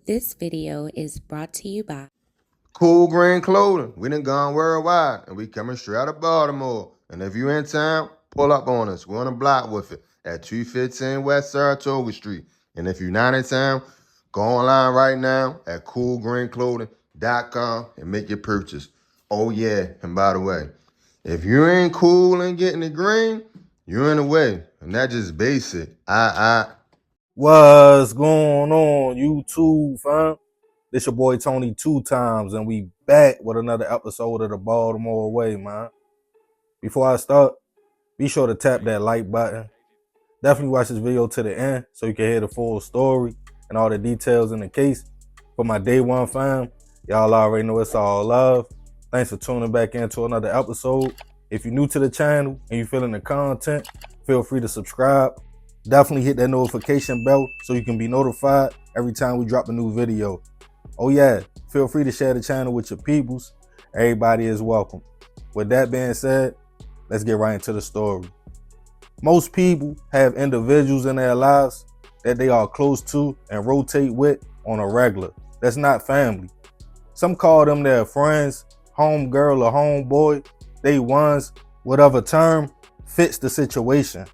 This video is brought to you by Cool Green Clothing. We done gone worldwide, and we coming straight out of Baltimore. And if you in town, pull up on us. We're on the block with it at 215 West Saratoga Street. And if you're not in town, go online right now at coolgreenclothing.com and make your purchase. Oh yeah, and by the way, if you ain't cool and getting the green, you're in the way. And that's just basic. What's going on, YouTube, fam? This your boy Tony 2 times, and we back with another episode of the Baltimore Way, man. Before I start, be sure to tap that like button. Definitely watch this video to the end so you can hear the full story and all the details in the case. For my day one fam, y'all already know it's all love. Thanks for tuning back into another episode. If you're new to the channel and you feeling the content, feel free to subscribe. Definitely hit that notification bell so you can be notified every time we drop a new video. Oh yeah, feel free to share the channel with your peoples. Everybody is welcome. With that being said, let's get right into the story. Most people have individuals in their lives that they are close to and rotate with on a regular. That's not family. Some call them their friends, homegirl or homeboy, they ones, whatever term fits the situation.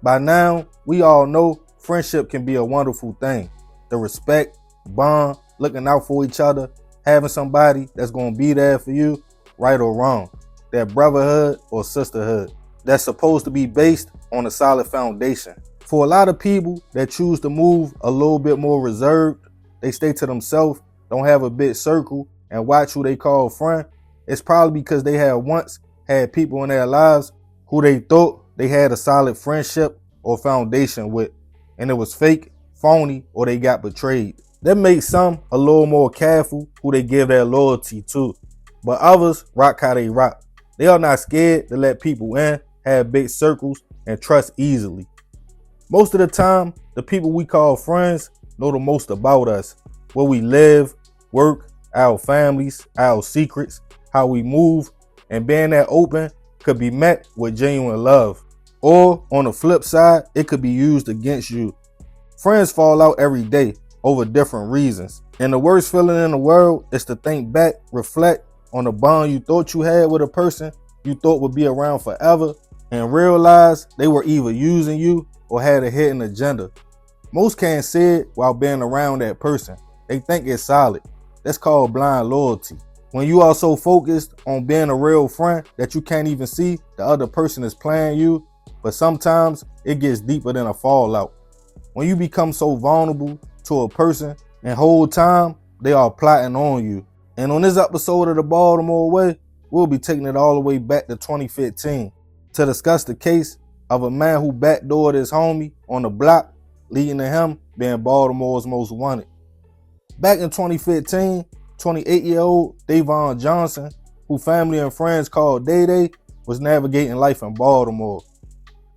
By now, we all know friendship can be a wonderful thing. The respect, bond, looking out for each other, having somebody that's going to be there for you, right or wrong. That brotherhood or sisterhood that's supposed to be based on a solid foundation. For a lot of people that choose to move a little bit more reserved, they stay to themselves, don't have a big circle, and watch who they call friend, it's probably because they had once had people in their lives who they thought they had a solid friendship or foundation with, and it was fake, phony, or they got betrayed. That makes some a little more careful who they give their loyalty to, but others rock how they rock. They are not scared to let people in, have big circles, and trust easily. Most of the time, the people we call friends know the most about us, where we live, work, our families, our secrets, how we move, and being that open could be met with genuine love. Or on the flip side, it could be used against you. Friends fall out every day over different reasons. And the worst feeling in the world is to think back, reflect on the bond you thought you had with a person you thought would be around forever, and realize they were either using you or had a hidden agenda. Most can't see it while being around that person. They think it's solid. That's called blind loyalty. When you are so focused on being a real friend that you can't even see the other person is playing you, but sometimes it gets deeper than a fallout. When you become so vulnerable to a person and whole time they are plotting on you. And on this episode of the Baltimore Way, we'll be taking it all the way back to 2015 to discuss the case of a man who backdoored his homie on the block, leading to him being Baltimore's most wanted. Back in 2015, 28-year-old Davon Johnson, who family and friends called Day Day, was navigating life in Baltimore.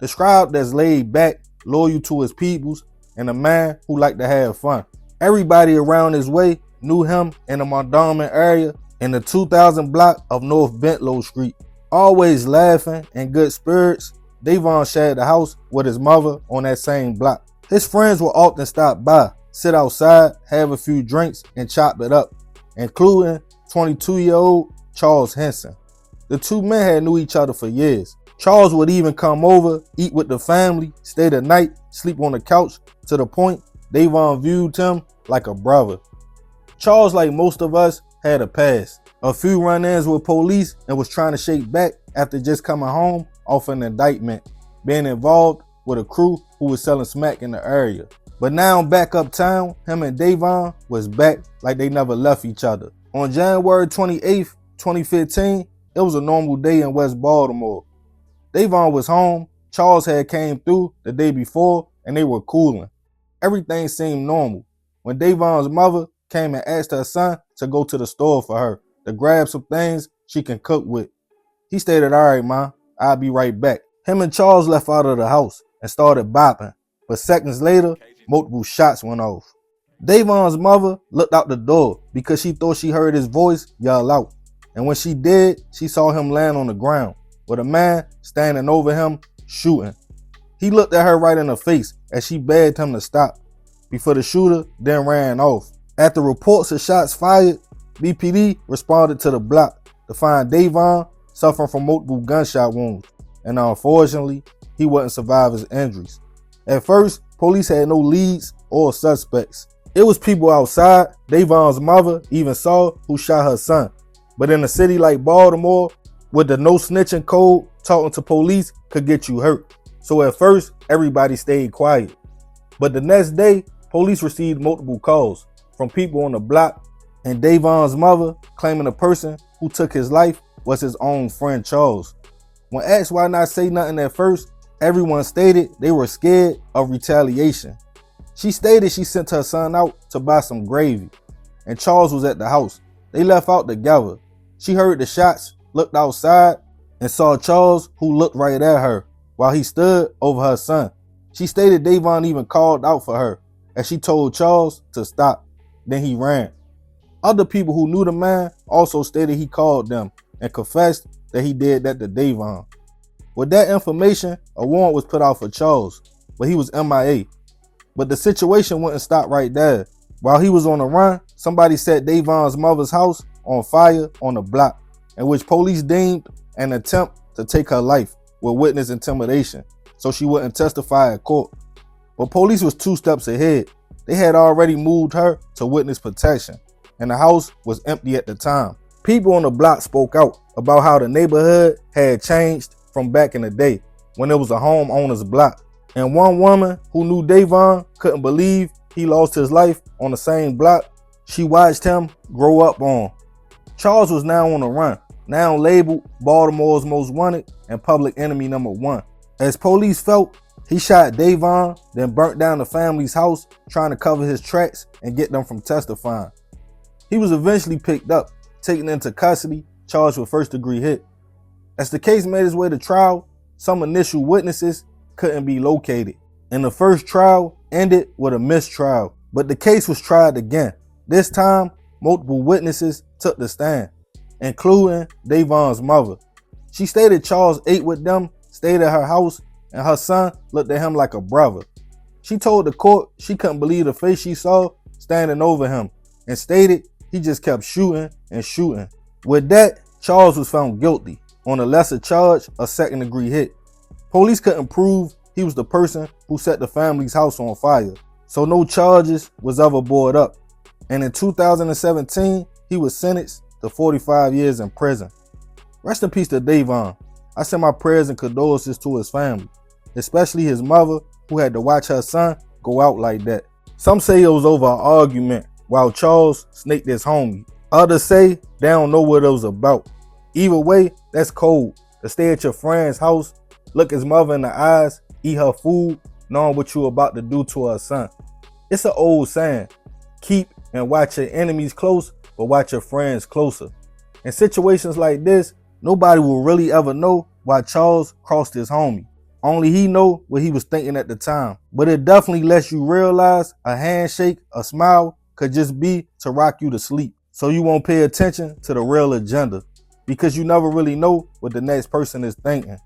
Described as laid back, loyal to his peoples, and a man who liked to have fun. Everybody around his way knew him in the Montgomery area in the 2000 block of North Bentlow Street. Always laughing and good spirits, Davon shared the house with his mother on that same block. His friends would often stop by, sit outside, have a few drinks, and chop it up, including 22-year-old Charles Henson. The two men had knew each other for years. Charles would even come over, eat with the family, stay the night, sleep on the couch, to the point Davon viewed him like a brother. Charles, like most of us, had a past. A few run-ins with police and was trying to shake back after just coming home off an indictment, being involved with a crew who was selling smack in the area. But now back uptown, him and Davon was back like they never left each other. On January 28th, 2015, it was a normal day in West Baltimore. Davon was home, Charles had came through the day before, and they were cooling. Everything seemed normal when Davon's mother came and asked her son to go to the store for her to grab some things she can cook with. He stated, "All right, ma, I'll be right back." Him and Charles left out of the house and started bopping, but seconds later, multiple shots went off. Davon's mother looked out the door because she thought she heard his voice yell out, and when she did, she saw him land on the ground with a man standing over him shooting. He looked at her right in the face as she begged him to stop before the shooter then ran off. After reports of shots fired, BPD responded to the block to find Davon suffering from multiple gunshot wounds, and unfortunately, he wouldn't survive his injuries. At first, police had no leads or suspects. It was people outside. Davon's mother even saw who shot her son. But in a city like Baltimore, with the no snitching code, talking to police could get you hurt. So at first, everybody stayed quiet. But the next day, police received multiple calls from people on the block, and Davon's mother claiming the person who took his life was his own friend Charles. When asked why not say nothing at first, everyone stated they were scared of retaliation. She stated she sent her son out to buy some gravy, and Charles was at the house. They left out together. She heard the shots, looked outside, and saw Charles, who looked right at her while he stood over her son. She stated Davon even called out for her, and she told Charles to stop. Then he ran. Other people who knew the man also stated he called them and confessed that he did that to Davon. With that information, a warrant was put out for Charles, but he was MIA. But the situation wouldn't stop right there. While he was on the run, somebody set Davon's mother's house on fire on the block, in which police deemed an attempt to take her life with witness intimidation, so she wouldn't testify at court. But police was 2 steps ahead. They had already moved her to witness protection, and the house was empty at the time. People on the block spoke out about how the neighborhood had changed from back in the day when it was a homeowner's block. And one woman who knew Davon couldn't believe he lost his life on the same block she watched him grow up on. Charles was now on the run, now labeled Baltimore's most wanted and public enemy number 1. As police felt, he shot Davon, then burnt down the family's house trying to cover his tracks and get them from testifying. He was eventually picked up, taken into custody, charged with first-degree hit. As the case made its way to trial, some initial witnesses couldn't be located, and the first trial ended with a mistrial. But the case was tried again. This time, multiple witnesses took the stand, including Davon's mother. She stated Charles ate with them, stayed at her house, and her son looked at him like a brother. She told the court she couldn't believe the face she saw standing over him, and stated he just kept shooting and shooting. With that, Charles was found guilty on a lesser charge of second-degree hit. Police couldn't prove he was the person who set the family's house on fire, so no charges was ever brought up. And in 2017, he was sentenced to 45 years in prison. Rest in peace to Davon. I send my prayers and condolences to his family, especially his mother, who had to watch her son go out like that. Some say it was over an argument while Charles snaked his homie. Others say they don't know what it was about. Either way, that's cold. To stay at your friend's house, look his mother in the eyes, eat her food, knowing what you're about to do to her son. It's an old saying, keep and watch your enemies close, but watch your friends closer. In situations like this, nobody will really ever know why Charles crossed his homie. Only he know what he was thinking at the time. But it definitely lets you realize a handshake, a smile could just be to rock you to sleep. So you won't pay attention to the real agenda, because you never really know what the next person is thinking.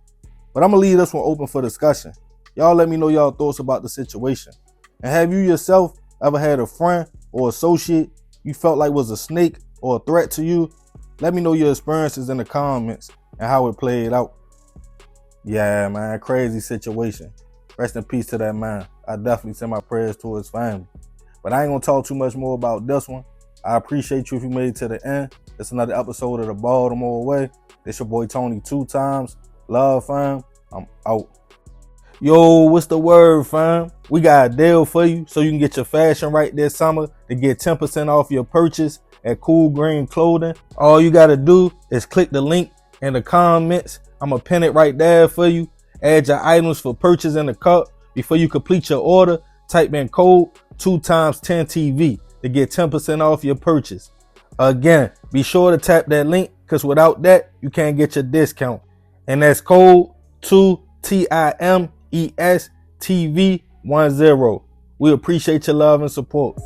But I'm gonna leave this one open for discussion. Y'all let me know y'all thoughts about the situation. And have you yourself ever had a friend or associate you felt like was a snake or a threat to you? Let me know your experiences in the comments and how it played out. Yeah, man, crazy situation. Rest in peace to that man. I definitely send my prayers to his family. But I ain't gonna talk too much more about this one. I appreciate you if you made it to the end. It's another episode of the Baltimore Way. It's your boy Tony 2 times. Love, fam. I'm out. Yo, what's the word, fam? We got a deal for you so you can get your fashion right this summer to get 10% off your purchase at Cool Green Clothing. All you got to do is click the link in the comments. I'm going to pin it right there for you. Add your items for purchase in the cart. Before you complete your order, type in code 2x10TV to get 10% off your purchase. Again, be sure to tap that link, because without that, you can't get your discount. And that's code 2TIMESTV10. We appreciate your love and support.